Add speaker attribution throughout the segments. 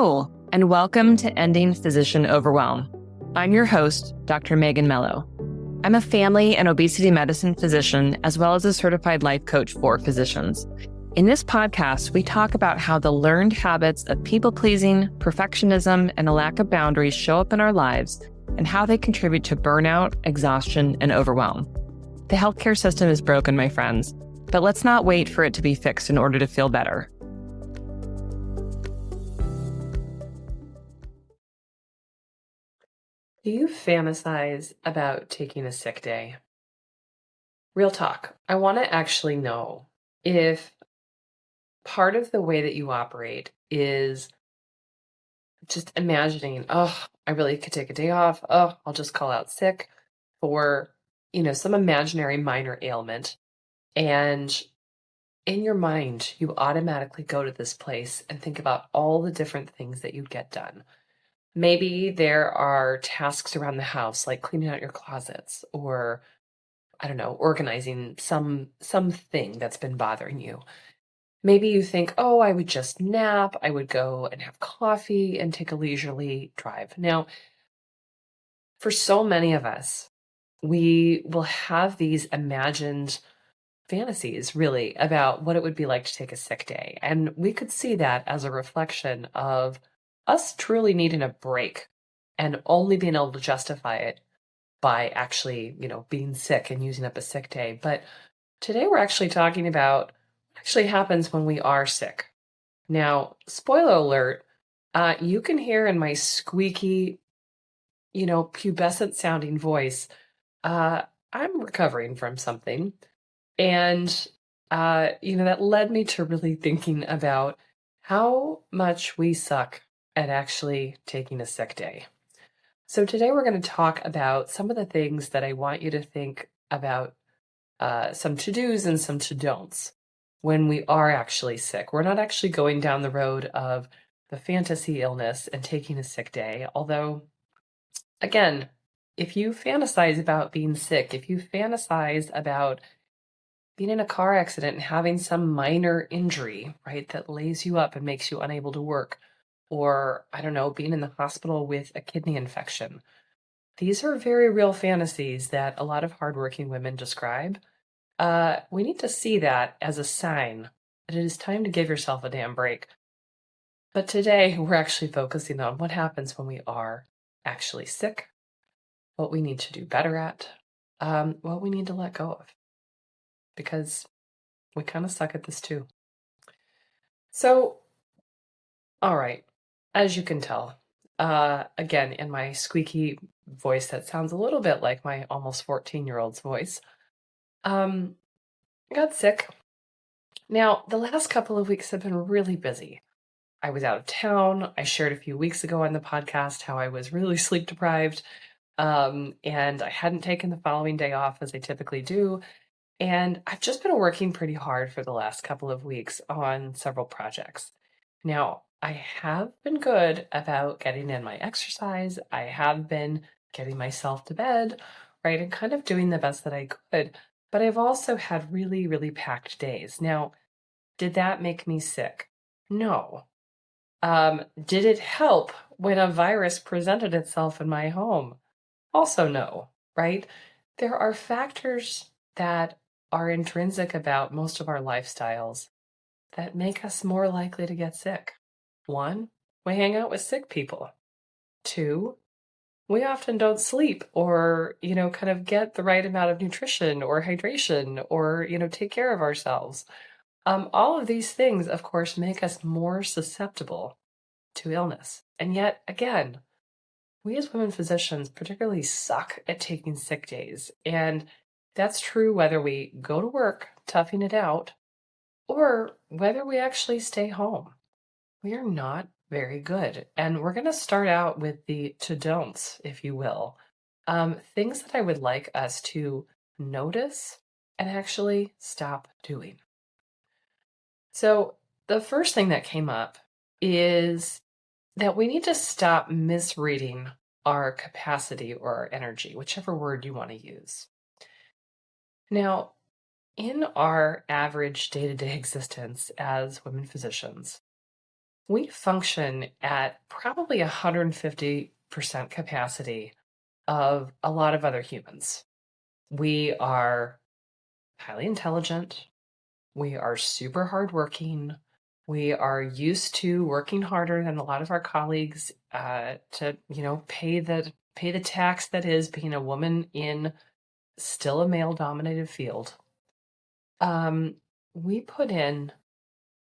Speaker 1: Hello, and welcome to Ending Physician Overwhelm. I'm your host, Dr. Megan Mello. I'm a family and obesity medicine physician, as well as a certified life coach for physicians. In this podcast, we talk about how the learned habits of people-pleasing, perfectionism, and a lack of boundaries show up in our lives and how they contribute to burnout, exhaustion, and overwhelm. The healthcare system is broken, my friends, but let's not wait for it to be fixed in order to feel better. Do you fantasize about taking a sick day? Real talk. I want to actually know if part of the way that you operate is just imagining, oh, I really could take a day off. Oh, I'll just call out sick for, some imaginary minor ailment. And in your mind, you automatically go to this place and think about all the different things that you'd get done. Maybe there are tasks around the house, like cleaning out your closets or, I don't know, organizing something that's been bothering you. Maybe you think, oh, I would just nap. I would go and have coffee and take a leisurely drive. Now, for so many of us, we will have these imagined fantasies, really, about what it would be like to take a sick day. And we could see that as a reflection of us truly needing a break and only being able to justify it by actually, being sick and using up a sick day. But today we're actually talking about what actually happens when we are sick. Now, spoiler alert, you can hear in my squeaky, pubescent sounding voice, I'm recovering from something. And, that led me to really thinking about how much we suck at actually taking a sick day. So today we're going to talk about some of the things that I want you to think about, some to-dos and some to-don'ts when we are actually sick. We're not actually going down the road of the fantasy illness and taking a sick day. Although, again, if you fantasize about being sick, if you fantasize about being in a car accident and having some minor injury, right, that lays you up and makes you unable to work, or, I don't know, being in the hospital with a kidney infection. These are very real fantasies that a lot of hardworking women describe. We need to see that as a sign that it is time to give yourself a damn break. But today, we're actually focusing on what happens when we are actually sick, what we need to do better at, what we need to let go of. Because we kind of suck at this too. So, all right, as you can tell, again, in my squeaky voice that sounds a little bit like my almost 14-year-old's voice, I got sick. Now, the last couple of weeks have been really busy. I was out of town. I shared a few weeks ago on the podcast how I was really sleep deprived, and I hadn't taken the following day off as I typically do. And I've just been working pretty hard for the last couple of weeks on several projects. Now, I have been good about getting in my exercise. I have been getting myself to bed, right, and kind of doing the best that I could. But I've also had really, really packed days. Now, did that make me sick? No. Did it help when a virus presented itself in my home? Also no, right? There are factors that are intrinsic about most of our lifestyles that make us more likely to get sick. One, we hang out with sick people. Two, we often don't sleep or, kind of get the right amount of nutrition or hydration or, take care of ourselves. All of these things, of course, make us more susceptible to illness. And yet, again, we as women physicians particularly suck at taking sick days. And that's true whether we go to work, toughing it out, or whether we actually stay home. We are not very good. And we're going to start out with the to-don'ts, if you will. Things that I would like us to notice and actually stop doing. So the first thing that came up is that we need to stop misreading our capacity or our energy, whichever word you want to use. Now, in our average day-to-day existence as women physicians, we function at probably 150% capacity of a lot of other humans. We are highly intelligent. We are super hardworking. We are used to working harder than a lot of our colleagues to, pay the tax that is being a woman in still a male-dominated field. We put in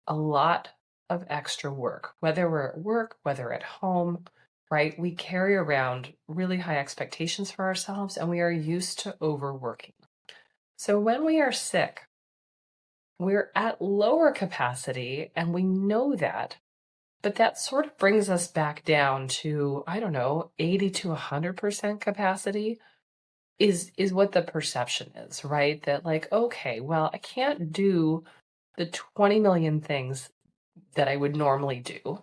Speaker 1: a lot of extra work, whether we're at work, whether at home, right? We carry around really high expectations for ourselves, and we are used to overworking. So when we are sick, we're at lower capacity, and we know that. But that sort of brings us back down to, I don't know, 80 to 100% capacity is what the perception is, right? That like, okay, well, I can't do the 20 million things that I would normally do,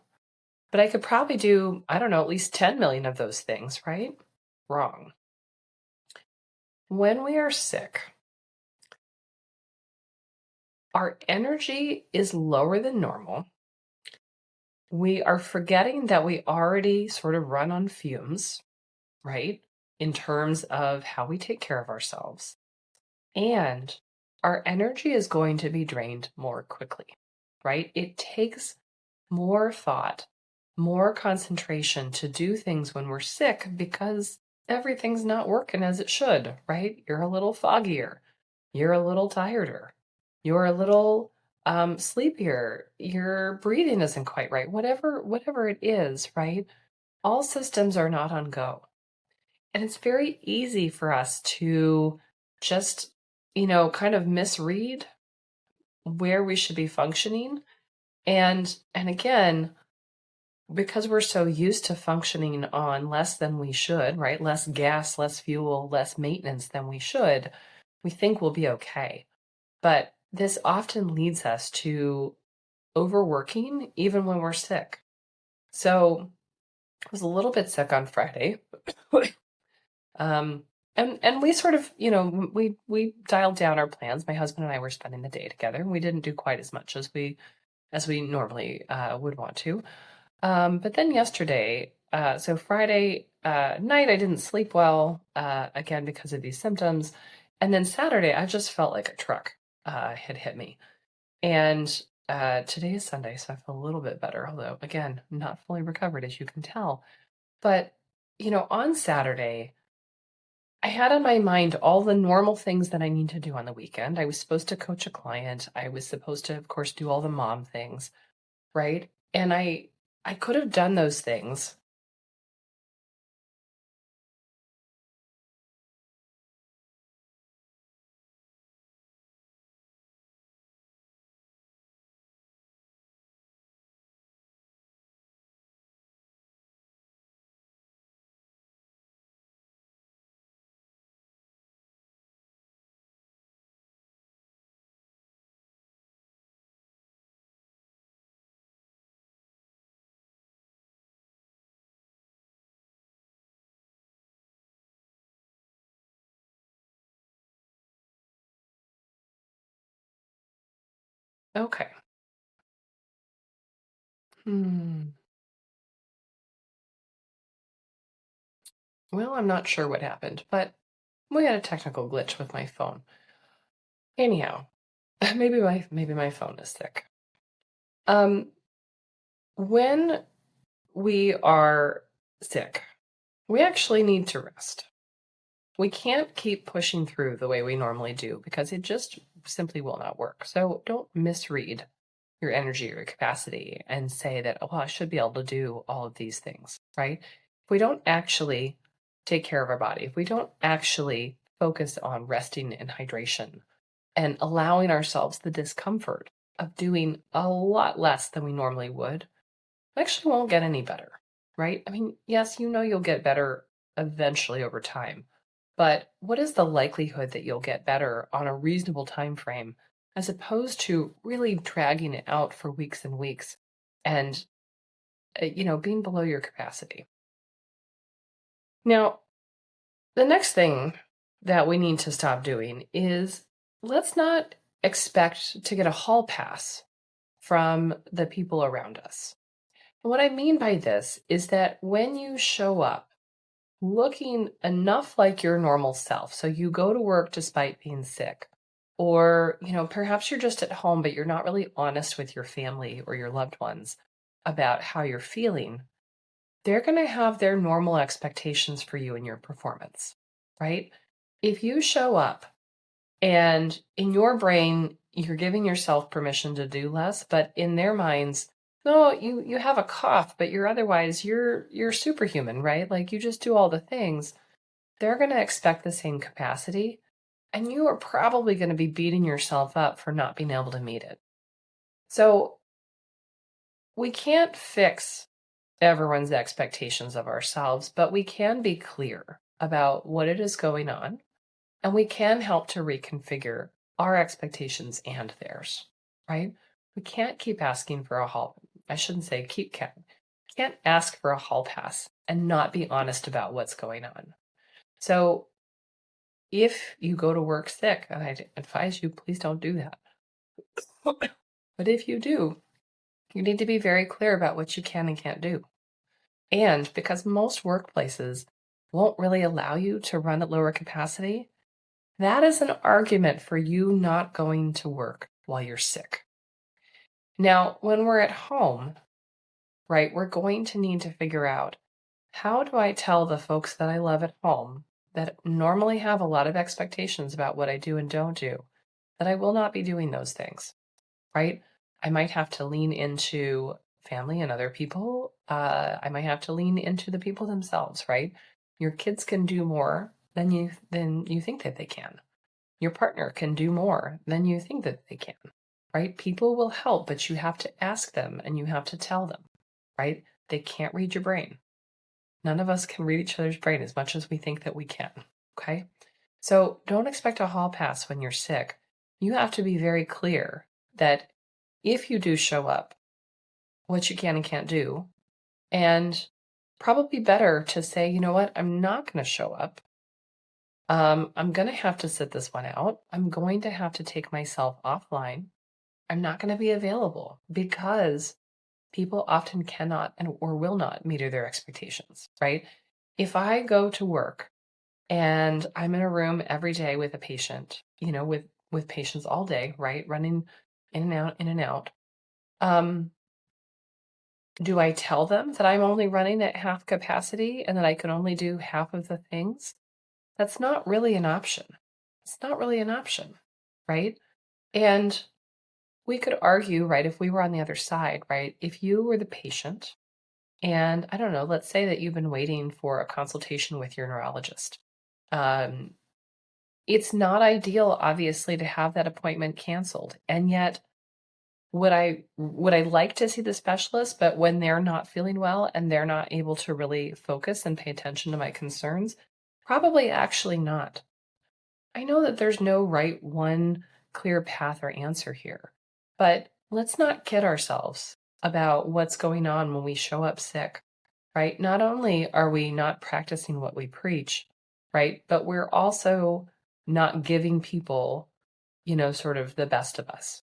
Speaker 1: but I could probably do, I don't know, at least 10 million of those things, right? Wrong. When we are sick, our energy is lower than normal. We are forgetting that we already sort of run on fumes, right? In terms of how we take care of ourselves. And our energy is going to be drained more quickly, right? It takes more thought, more concentration to do things when we're sick because everything's not working as it should, right? You're a little foggier. You're a little tireder. You're a little sleepier. Your breathing isn't quite right. Whatever it is, right? All systems are not on go. And it's very easy for us to just, kind of misread where we should be functioning. And again, because we're so used to functioning on less than we should, right? Less gas, less fuel, less maintenance than we should, we think we'll be okay. But this often leads us to overworking even when we're sick. So I was a little bit sick on Friday. Um, and we sort of, we dialed down our plans. My husband and I were spending the day together, and we didn't do quite as much as we normally would want to. But then yesterday, so Friday night, I didn't sleep well again because of these symptoms, and then Saturday, I just felt like a truck had hit me. And today is Sunday, so I feel a little bit better, although again, not fully recovered, as you can tell. But on Saturday, I had on my mind all the normal things that I need to do on the weekend. I was supposed to coach a client. I was supposed to, of course, do all the mom things, right? And I could have done those things. Okay. Hmm. Well, I'm not sure what happened, but we had a technical glitch with my phone. Anyhow, maybe my phone is sick. Um, when we are sick, we actually need to rest. We can't keep pushing through the way we normally do because it just simply will not work. So don't misread your energy or your capacity and say that, oh, well, I should be able to do all of these things, right? If we don't actually take care of our body, if we don't actually focus on resting and hydration and allowing ourselves the discomfort of doing a lot less than we normally would, we actually won't get any better, right? I mean, yes, you'll get better eventually over time, but what is the likelihood that you'll get better on a reasonable time frame as opposed to really dragging it out for weeks and weeks and being below your capacity? Now, the next thing that we need to stop doing is let's not expect to get a hall pass from the people around us. What I mean by this is that when you show up looking enough like your normal self, so you go to work despite being sick, or, perhaps you're just at home, but you're not really honest with your family or your loved ones about how you're feeling, they're going to have their normal expectations for you and your performance, right? If you show up and in your brain, you're giving yourself permission to do less, but in their minds, no, you have a cough, but you're superhuman, right? Like you just do all the things. They're going to expect the same capacity, and you are probably going to be beating yourself up for not being able to meet it. So we can't fix everyone's expectations of ourselves, but we can be clear about what it is going on, and we can help to reconfigure our expectations and theirs, right? We can't keep asking for a hall. I shouldn't say can't ask for a hall pass and not be honest about what's going on. So if you go to work sick, and I advise you, please don't do that. But if you do, you need to be very clear about what you can and can't do. And because most workplaces won't really allow you to run at lower capacity, that is an argument for you not going to work while you're sick. Now, when we're at home, right, we're going to need to figure out, how do I tell the folks that I love at home that normally have a lot of expectations about what I do and don't do, that I will not be doing those things, right? I might have to lean into family and other people. I might have to lean into the people themselves, right? Your kids can do more than you think that they can. Your partner can do more than you think that they can, right? People will help, but you have to ask them and you have to tell them, right? They can't read your brain. None of us can read each other's brain as much as we think that we can, okay? So don't expect a hall pass when you're sick. You have to be very clear that if you do show up, what you can and can't do, and probably better to say, you know what, I'm not going to show up. I'm going to have to sit this one out. I'm going to have to take myself offline. I'm not going to be available because people often cannot or will not meet their expectations, right? If I go to work and I'm in a room every day with a patient, with patients all day, right? Running in and out, in and out. Do I tell them that I'm only running at half capacity and that I can only do half of the things? That's not really an option. It's not really an option, right? And we could argue, right, if we were on the other side, right? If you were the patient and I don't know, let's say that you've been waiting for a consultation with your neurologist. Um, it's not ideal, obviously, to have that appointment canceled. And yet, would I like to see the specialist, but when they're not feeling well and they're not able to really focus and pay attention to my concerns? Probably actually not. I know that there's no right one clear path or answer here, but let's not kid ourselves about what's going on when we show up sick, right? Not only are we not practicing what we preach, right, but we're also not giving people, sort of the best of us.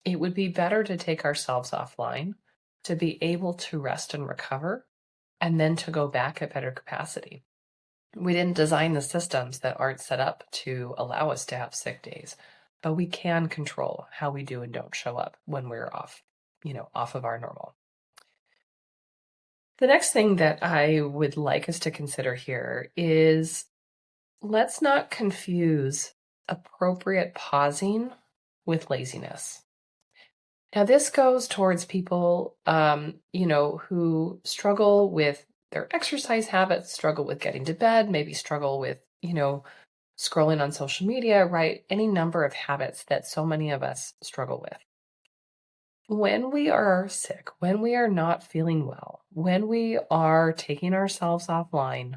Speaker 1: It would be better to take ourselves offline, to be able to rest and recover, and then to go back at better capacity. We didn't design the systems that aren't set up to allow us to have sick days, but we can control how we do and don't show up when we're off of our normal. The next thing that I would like us to consider here is, let's not confuse appropriate pausing with laziness. Now, this goes towards people, who struggle with their exercise habits, struggle with getting to bed, maybe struggle with, scrolling on social media, right? Any number of habits that so many of us struggle with. When we are sick, when we are not feeling well, when we are taking ourselves offline,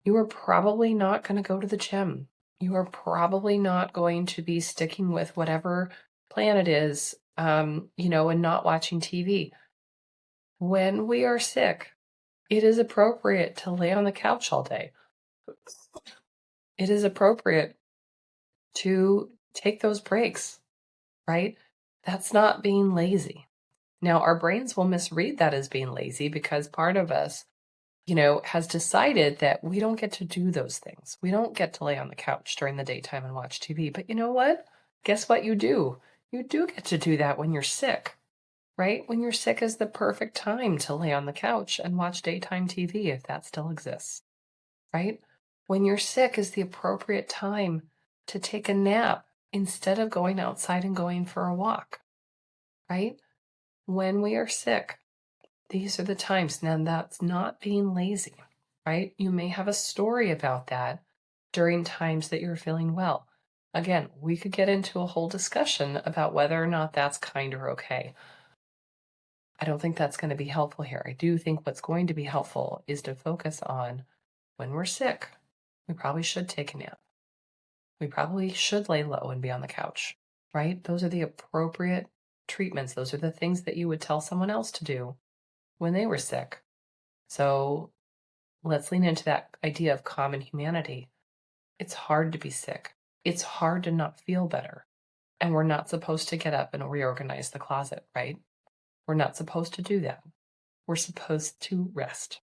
Speaker 1: you are probably not going to go to the gym. You are probably not going to be sticking with whatever plan it is, and not watching TV. When we are sick, it is appropriate to lay on the couch all day. It is appropriate to take those breaks, right? That's not being lazy. Now, our brains will misread that as being lazy because part of us, has decided that we don't get to do those things. We don't get to lay on the couch during the daytime and watch TV. But you know what? Guess what you do? You do get to do that when you're sick, right? When you're sick is the perfect time to lay on the couch and watch daytime TV if that still exists, right? When you're sick is the appropriate time to take a nap instead of going outside and going for a walk, right? When we are sick, these are the times. Now, that's not being lazy, right? You may have a story about that during times that you're feeling well. Again, we could get into a whole discussion about whether or not that's kind or okay. I don't think that's going to be helpful here. I do think what's going to be helpful is to focus on when we're sick, we probably should take a nap. We probably should lay low and be on the couch, right? Those are the appropriate treatments. Those are the things that you would tell someone else to do when they were sick. So let's lean into that idea of common humanity. It's hard to be sick. It's hard to not feel better. And we're not supposed to get up and reorganize the closet, right? We're not supposed to do that. We're supposed to rest.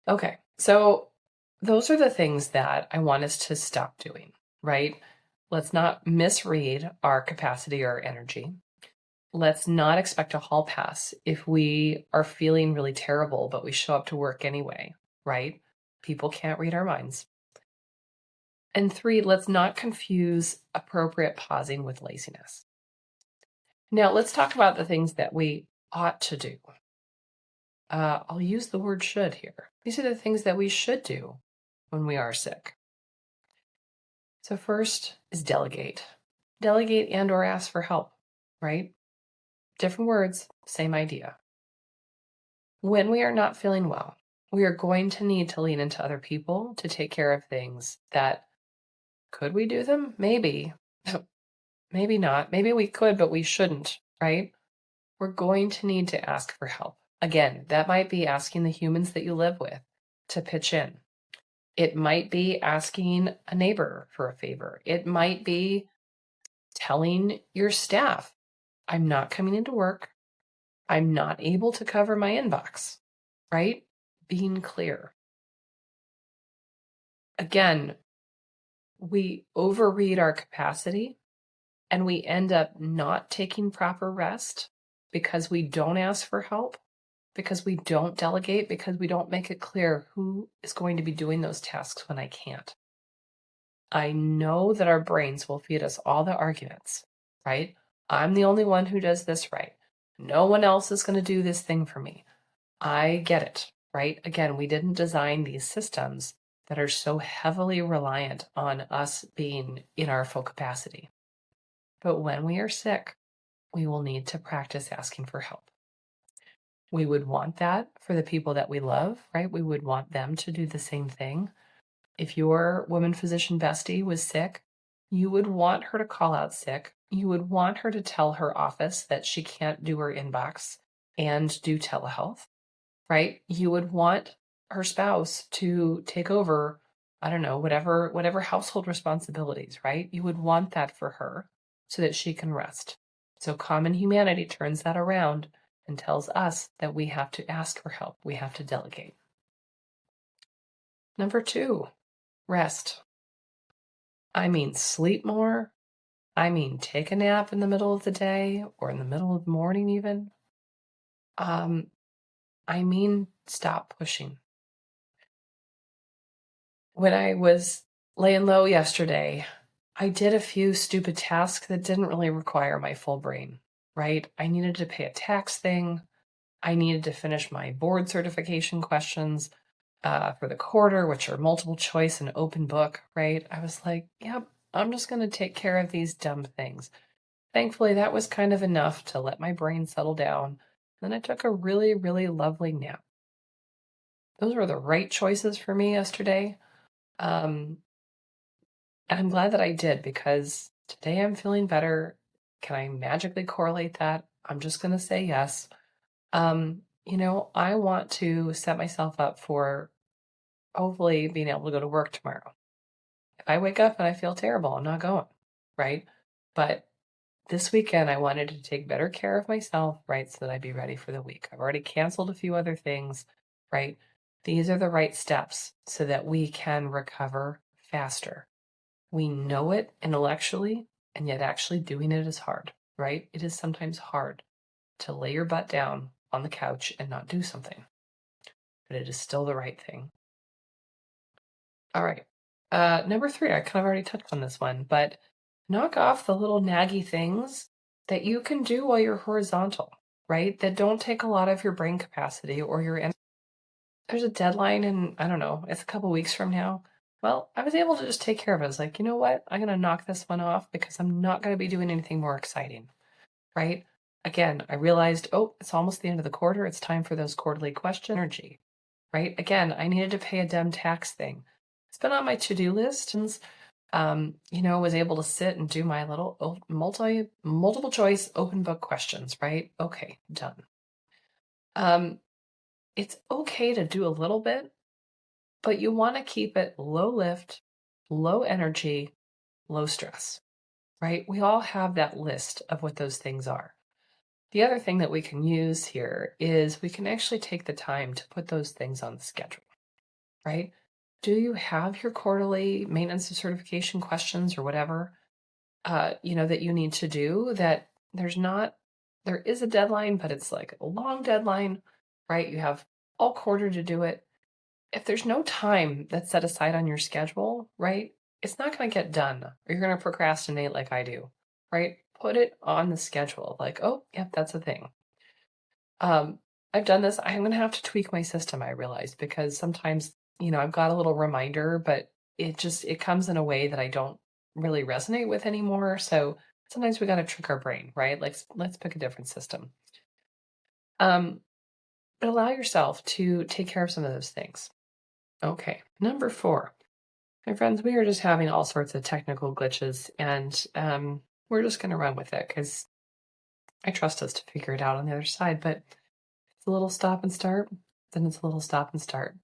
Speaker 1: Okay, so those are the things that I want us to stop doing, right? Let's not misread our capacity or energy. Let's not expect a hall pass if we are feeling really terrible, but we show up to work anyway, right? People can't read our minds. And 3, let's not confuse appropriate pausing with laziness. Now, let's talk about the things that we ought to do. I'll use the word should here. These are the things that we should do when we are sick. So first is delegate. Delegate and or ask for help, right? Different words, same idea. When we are not feeling well, we are going to need to lean into other people to take care of things that could we do them? Maybe. Maybe not. Maybe we could, but we shouldn't, right? We're going to need to ask for help. Again, that might be asking the humans that you live with to pitch in. It might be asking a neighbor for a favor. It might be telling your staff, I'm not coming into work. I'm not able to cover my inbox, right? Being clear. Again, we overread our capacity and we end up not taking proper rest because we don't ask for help, because we don't delegate, because we don't make it clear who is going to be doing those tasks when I can't. I know that our brains will feed us all the arguments, right? I'm the only one who does this right. No one else is going to do this thing for me. I get it, right? Again, we didn't design these systems that are so heavily reliant on us being in our full capacity. But when we are sick, we will need to practice asking for help. We would want that for the people that we love, right? We would want them to do the same thing. If your woman physician bestie was sick, you would want her to call out sick. You would want her to tell her office that she can't do her inbox and do telehealth, right? You would want her spouse to take over, I don't know, whatever household responsibilities, right? You would want that for her so that she can rest. So common humanity turns that around and tells us that we have to ask for help. We have to delegate. Number 2, rest. I mean, sleep more. I mean, take a nap in the middle of the day or in the middle of the morning even. I mean, stop pushing. When I was laying low yesterday, I did a few stupid tasks that didn't really require my full brain, right? I needed to pay a tax thing. I needed to finish my board certification questions for the quarter, which are multiple choice and open book, right? I was like, yep, I'm just going to take care of these dumb things. Thankfully, that was kind of enough to let my brain settle down. Then I took a really, really lovely nap. Those were the right choices for me yesterday. And I'm glad that I did because today I'm feeling better. Can I magically correlate that? I'm just going to say yes. I want to set myself up for hopefully being able to go to work tomorrow. If I wake up and I feel terrible, I'm not going, right? But this weekend I wanted to take better care of myself, right? So that I'd be ready for the week. I've already canceled a few other things, right? These are the right steps so that we can recover faster. We know it intellectually, and yet actually doing it is hard, right? It is sometimes hard to lay your butt down on the couch and not do something, but it is still the right thing. All right. Number 3, I kind of already touched on this one, but knock off the little naggy things that you can do while you're horizontal, right? That don't take a lot of your brain capacity or your energy. There's a deadline and I don't know, it's a couple weeks from now. Well, I was able to just take care of it. I was like, you know what? I'm going to knock this one off because I'm not going to be doing anything more exciting, right? Again, I realized, oh, it's almost the end of the quarter. It's time for those quarterly question energy, right? Again, I needed to pay a dumb tax thing. It's been on my to-do list and was able to sit and do my little multiple choice open book questions, right? Okay, done. It's okay to do a little bit, but you want to keep it low lift, low energy, low stress, right? We all have that list of what those things are. The other thing that we can use here is we can actually take the time to put those things on the schedule, right? Do you have your quarterly maintenance of certification questions or whatever, that you need to do that there is a deadline, but it's like a long deadline, right? You have all quarter to do it. If there's no time that's set aside on your schedule, right? It's not going to get done or you're going to procrastinate like I do, right? Put it on the schedule. Like, oh, yep, that's a thing. I've done this. I'm going to have to tweak my system, I realize, because sometimes, I've got a little reminder, but it comes in a way that I don't really resonate with anymore. So sometimes we got to trick our brain, right? Like, let's pick a different system. But allow yourself to take care of some of those things. Okay. Number 4, my friends, we are just having all sorts of technical glitches and, we're just going to run with it because I trust us to figure it out on the other side, but it's a little stop and start, then it's a little stop and start.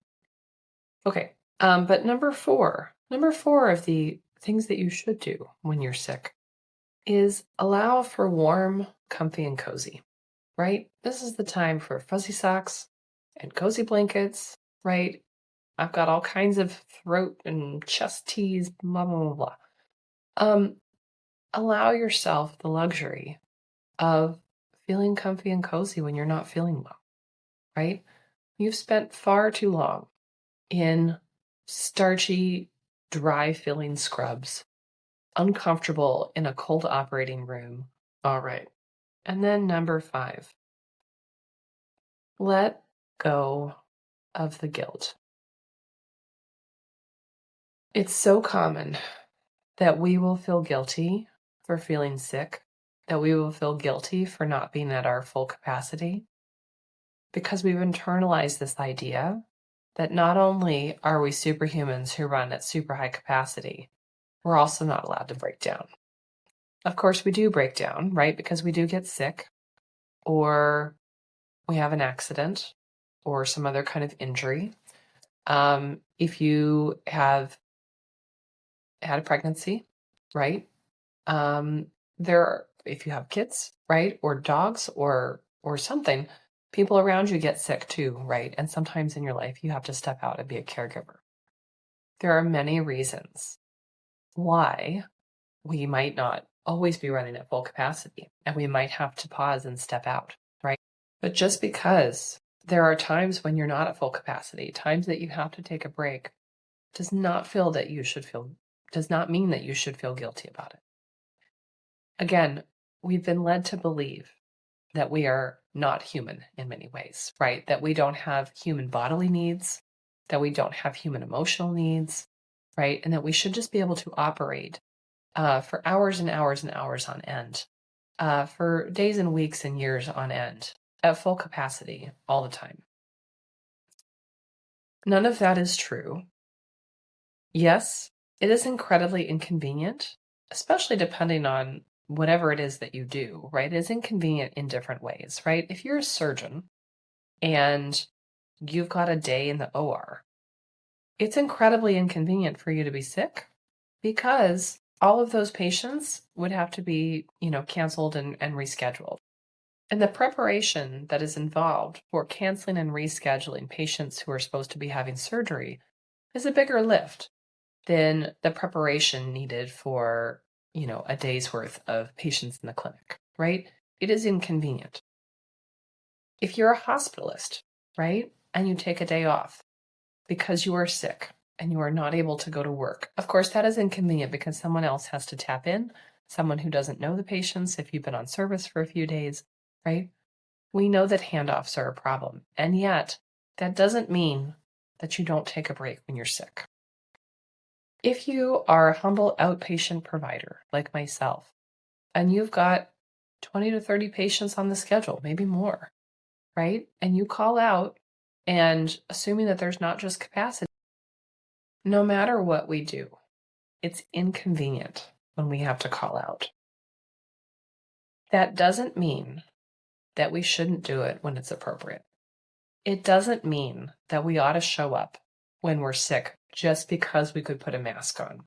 Speaker 1: Okay. But number four of the things that you should do when you're sick is allow for warm, comfy, and cozy, right? This is the time for fuzzy socks and cozy blankets, right? I've got all kinds of throat and chest teas, blah, blah, blah, blah. Allow yourself the luxury of feeling comfy and cozy when you're not feeling well, right? You've spent far too long in starchy, dry feeling scrubs, uncomfortable in a cold operating room. All right. And then number 5, let go of the guilt. It's so common that we will feel guilty for feeling sick, that we will feel guilty for not being at our full capacity, because we've internalized this idea that not only are we superhumans who run at super high capacity, we're also not allowed to break down. Of course, we do break down, right? Because we do get sick, or we have an accident, or some other kind of injury. If you have had a pregnancy, right? If you have kids, right, or dogs, or something, people around you get sick too, right? And sometimes in your life, you have to step out and be a caregiver. There are many reasons why we might not always be running at full capacity, and we might have to pause and step out, right? But just because there are times when you're not at full capacity, times that you have to take a break, does not mean that you should feel guilty about it. Again, we've been led to believe that we are not human in many ways, right? That we don't have human bodily needs, that we don't have human emotional needs, right? And that we should just be able to operate for hours and hours and hours on end, for days and weeks and years on end, at full capacity all the time. None of that is true. Yes, it is incredibly inconvenient, especially depending on whatever it is that you do, right? It is inconvenient in different ways, right? If you're a surgeon and you've got a day in the OR, it's incredibly inconvenient for you to be sick because all of those patients would have to be, canceled and rescheduled. And the preparation that is involved for canceling and rescheduling patients who are supposed to be having surgery is a bigger lift than the preparation needed for, a day's worth of patients in the clinic, right? It is inconvenient. If you're a hospitalist, right, and you take a day off because you are sick and you are not able to go to work, of course, that is inconvenient because someone else has to tap in, someone who doesn't know the patients if you've been on service for a few days, right? We know that handoffs are a problem, and yet that doesn't mean that you don't take a break when you're sick. If you are a humble outpatient provider like myself, and you've got 20 to 30 patients on the schedule, maybe more, right? And you call out, and assuming that there's not just capacity, no matter what we do, it's inconvenient when we have to call out. That doesn't mean that we shouldn't do it when it's appropriate. It doesn't mean that we ought to show up when we're sick just because we could put a mask on,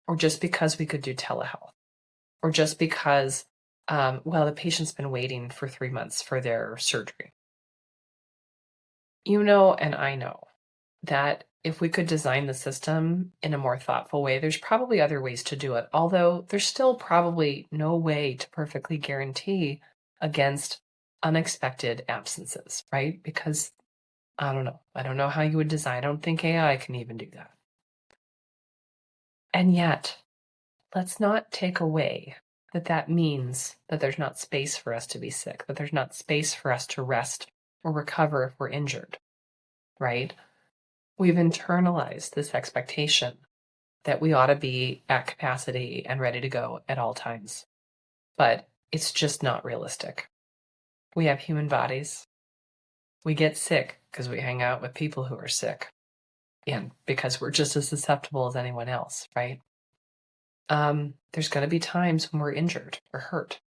Speaker 1: or just because we could do telehealth, or just because, the patient's been waiting for 3 months for their surgery. You know, and I know that if we could design the system in a more thoughtful way, there's probably other ways to do it, although there's still probably no way to perfectly guarantee against unexpected absences, right? Because I don't know. I don't know how you would design. I don't think AI can even do that. And yet, let's not take away that means that there's not space for us to be sick, that there's not space for us to rest or recover if we're injured, right? We've internalized this expectation that we ought to be at capacity and ready to go at all times. But it's just not realistic. We have human bodies. We get sick because we hang out with people who are sick, and because we're just as susceptible as anyone else, right? There's going to be times when we're injured or hurt.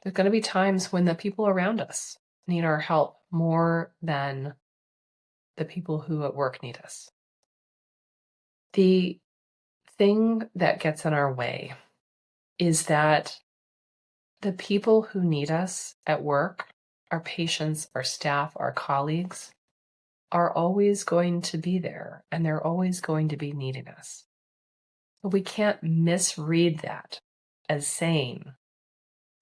Speaker 1: There's going to be times when the people around us need our help more than the people who at work need us. The thing that gets in our way is that the people who need us at work, our patients, our staff, our colleagues, are always going to be there, and they're always going to be needing us. But we can't misread that as saying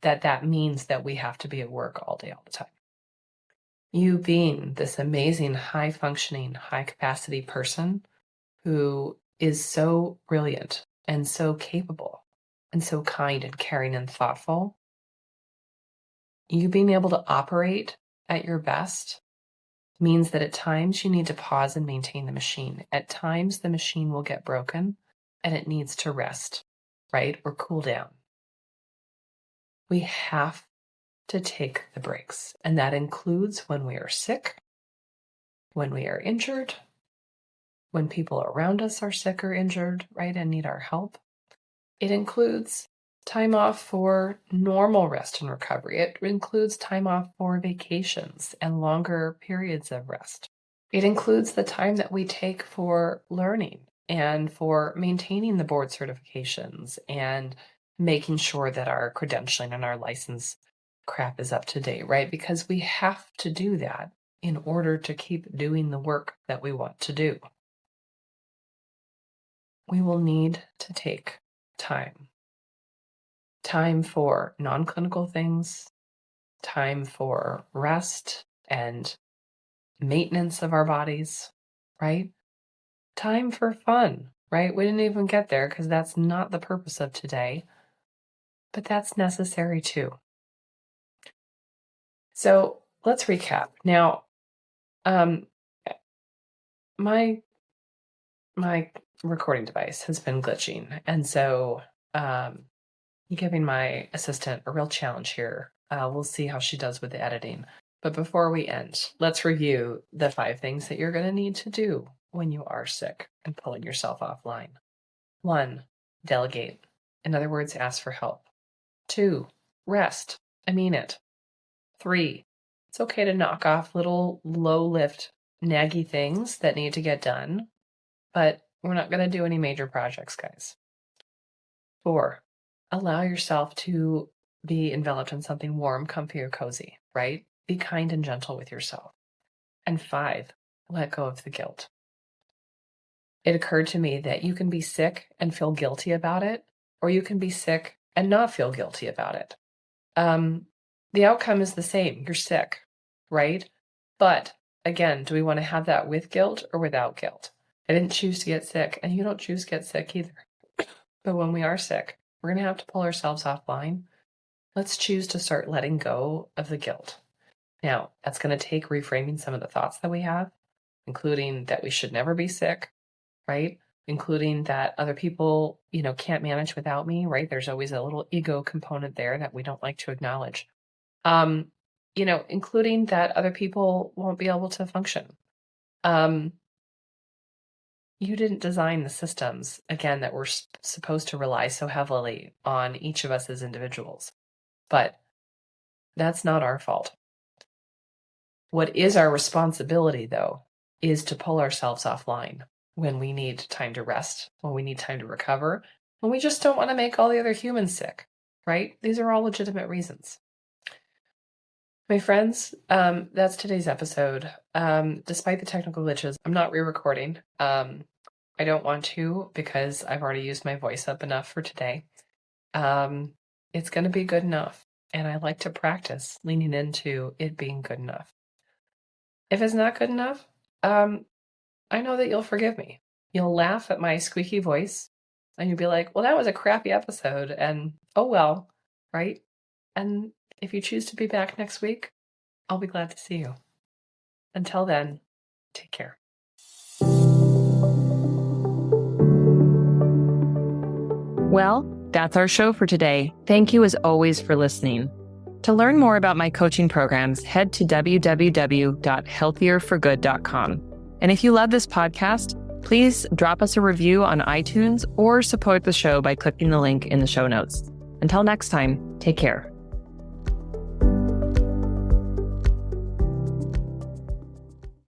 Speaker 1: that means that we have to be at work all day, all the time. You being this amazing, high-functioning, high-capacity person who is so brilliant and so capable and so kind and caring and thoughtful, you being able to operate at your best means that at times you need to pause and maintain the machine. At times the machine will get broken and it needs to rest, right? Or cool down. We have to take the breaks, and that includes when we are sick, when we are injured, when people around us are sick or injured, right, and need our help. It includes time off for normal rest and recovery. It includes time off for vacations and longer periods of rest. It includes the time that we take for learning and for maintaining the board certifications and making sure that our credentialing and our license crap is up to date, right? Because we have to do that in order to keep doing the work that we want to do. We will need to take time for non-clinical things, time for rest and maintenance of our bodies, right? Time for fun, right? We didn't even get there because that's not the purpose of today, but that's necessary too. So let's recap. Now, my recording device has been glitching, and so giving my assistant a real challenge here. We'll see how she does with the editing. But before we end, let's review the 5 things that you're going to need to do when you are sick and pulling yourself offline. 1, delegate. In other words, ask for help. 2, rest. I mean it. 3, it's okay to knock off little low lift, naggy things that need to get done, but we're not going to do any major projects, guys. 4, allow yourself to be enveloped in something warm, comfy, or cozy, right? Be kind and gentle with yourself. And 5, let go of the guilt. It occurred to me that you can be sick and feel guilty about it, or you can be sick and not feel guilty about it. The outcome is the same. You're sick, right? But again, do we want to have that with guilt or without guilt? I didn't choose to get sick, and you don't choose to get sick either. But when we are sick, we're going to have to pull ourselves offline. Let's choose to start letting go of the guilt. Now, that's going to take reframing some of the thoughts that we have, including that we should never be sick, right? Including that other people, can't manage without me, right? There's always a little ego component there that we don't like to acknowledge. Including that other people won't be able to function. You didn't design the systems, again, that we're supposed to rely so heavily on each of us as individuals. But that's not our fault. What is our responsibility, though, is to pull ourselves offline when we need time to rest, when we need time to recover, when we just don't want to make all the other humans sick, right? These are all legitimate reasons. My friends, that's today's episode. Despite the technical glitches, I'm not re-recording. I don't want to because I've already used my voice up enough for today. It's going to be good enough, and I like to practice leaning into it being good enough. If it's not good enough, I know that you'll forgive me. You'll laugh at my squeaky voice, and you'll be like, well, that was a crappy episode, and oh well, right? And if you choose to be back next week, I'll be glad to see you. Until then, take care.
Speaker 2: Well, that's our show for today. Thank you as always for listening. To learn more about my coaching programs, head to www.healthierforgood.com. And if you love this podcast, please drop us a review on iTunes or support the show by clicking the link in the show notes. Until next time, take care.